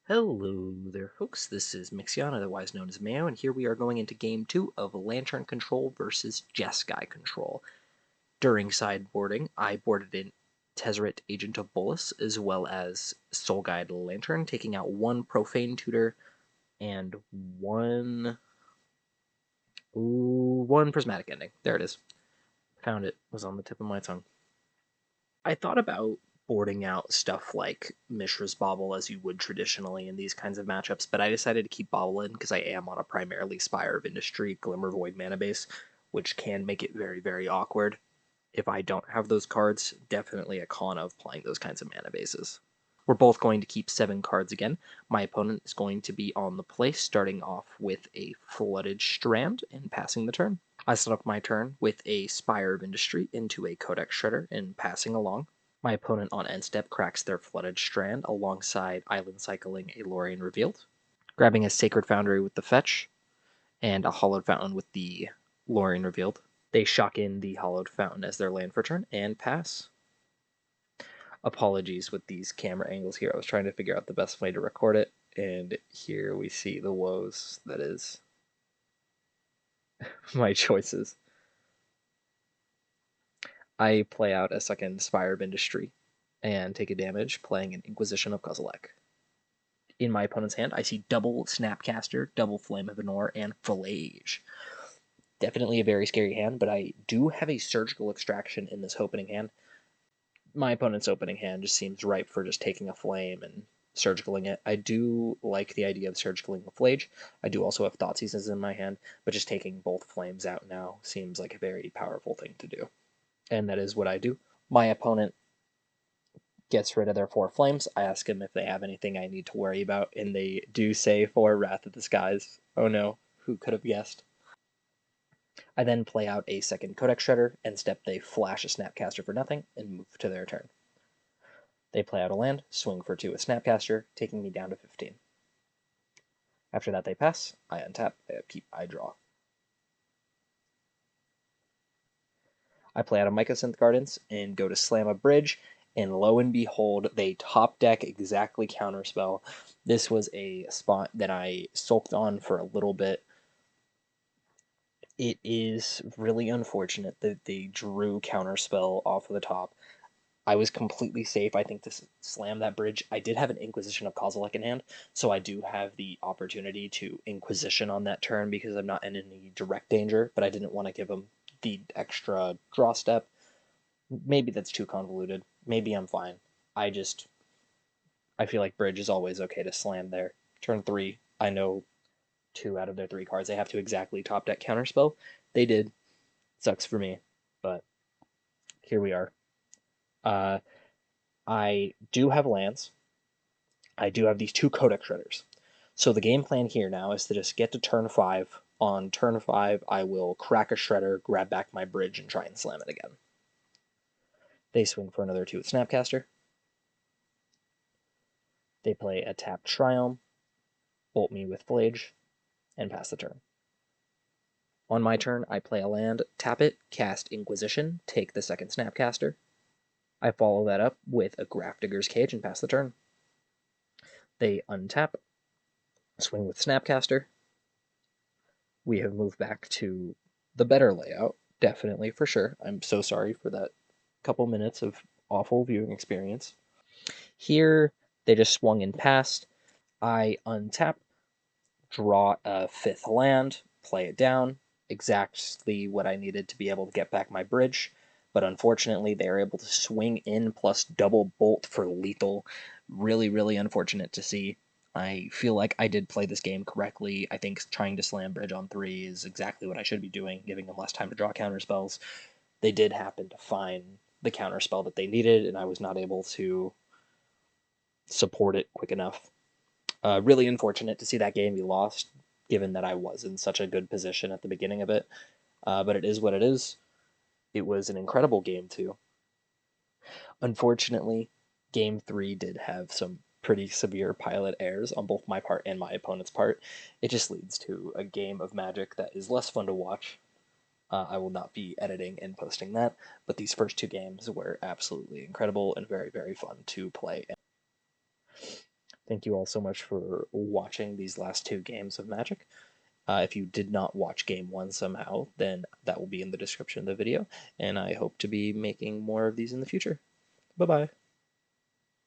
Hello there, folks. This is Mixion, otherwise known as Mayo, and here we are going into Game 2 of Lantern Control versus Jeskai Control. During sideboarding, I boarded in Tezzeret, Agent of Bolas, as well as Soul Guide Lantern, taking out one Profane Tutor and one Prismatic Ending. There it is. Found it. Was on the tip of my tongue. I thought about boarding out stuff like Mishra's Bauble as you would traditionally in these kinds of matchups, but I decided to keep Bauble in because I am on a primarily Spire of Industry Glimmervoid mana base, which can make it very, very awkward. If I don't have those cards, definitely a con of playing those kinds of mana bases. We're both going to keep 7 cards again. My opponent is going to be on the play, starting off with a Flooded Strand and passing the turn. I set up my turn with a Spire of Industry into a Codex Shredder and passing along. My opponent on end step cracks their Flooded Strand alongside Island Cycling a Lorien Revealed, grabbing a Sacred Foundry with the fetch, and a Hollowed Fountain with the Lorien Revealed. They shock in the Hollowed Fountain as their land for turn and pass. Apologies with these camera angles here. I was trying to figure out the best way to record it, and here we see the woes that is my choices. I play out a second Spire of Industry and take a damage playing an Inquisition of Kozilek. In my opponent's hand, I see double Snapcaster, double Flame of Anor, and Fillage. Definitely a very scary hand, but I do have a Surgical Extraction in this opening hand. My opponent's opening hand just seems ripe for just taking a Flame and Surgicaling it. I do like the idea of Surgicaling a Fillage. I do also have Thoughtseizes in my hand, but just taking both Flames out now seems like a very powerful thing to do. And that is what I do. My opponent gets rid of their 4 flames. I ask him if they have anything I need to worry about, and they do say 4 Wrath of the Skies. Oh no, who could have guessed? I then play out a second Codex Shredder, and step they flash a Snapcaster for nothing, and move to their turn. They play out a land, swing for 2 with Snapcaster, taking me down to 15. After that they pass, I untap, I upkeep, I draw. I play out a Mycosynth Gardens and go to slam a bridge, and lo and behold, they top deck exactly Counterspell. This was a spot that I sulked on for a little bit. It is really unfortunate that they drew Counterspell off of the top. I was completely safe, I think, to slam that bridge. I did have an Inquisition of Kozilek in hand, so I do have the opportunity to Inquisition on that turn because I'm not in any direct danger, but I didn't want to give them the extra draw step. Maybe that's too convoluted. Maybe I'm fine. I feel like bridge is always okay to slam there. Turn 3, I know 2 out of their 3 cards they have to exactly top deck Counterspell. They did. Sucks for me, but here we are. I do have lands. I do have these 2 Codex Shredders. So the game plan here now is to just get to turn 5. On turn 5, I will crack a Shredder, grab back my bridge, and try and slam it again. They swing for another 2 with Snapcaster. They play a tapped Triumph, bolt me with Fillage, and pass the turn. On my turn, I play a land, tap it, cast Inquisition, take the second Snapcaster. I follow that up with a Grafdigger's Cage and pass the turn. They untap, swing with Snapcaster. We have moved back to the better layout, definitely, for sure. I'm so sorry for that couple minutes of awful viewing experience. Here, they just swung and passed. I untap, draw a 5th land, play it down, exactly what I needed to be able to get back my bridge, but unfortunately they are able to swing in plus double bolt for lethal. Really, really unfortunate to see. I feel like I did play this game correctly. I think trying to slam bridge on 3 is exactly what I should be doing, giving them less time to draw counter spells. They did happen to find the counter spell that they needed, and I was not able to support it quick enough. Really unfortunate to see that game be lost, given that I was in such a good position at the beginning of it. But it is what it is. It was an incredible game 2. Unfortunately, game 3 did have some pretty severe pilot errors on both my part and my opponent's part. It just leads to a game of Magic that is less fun to watch. I will not be editing and posting that, but these first 2 games were absolutely incredible and very, very fun to play. Thank you all so much for watching these last 2 games of Magic. If you did not watch Game 1 somehow, then that will be in the description of the video, and I hope to be making more of these in the future. Bye-bye.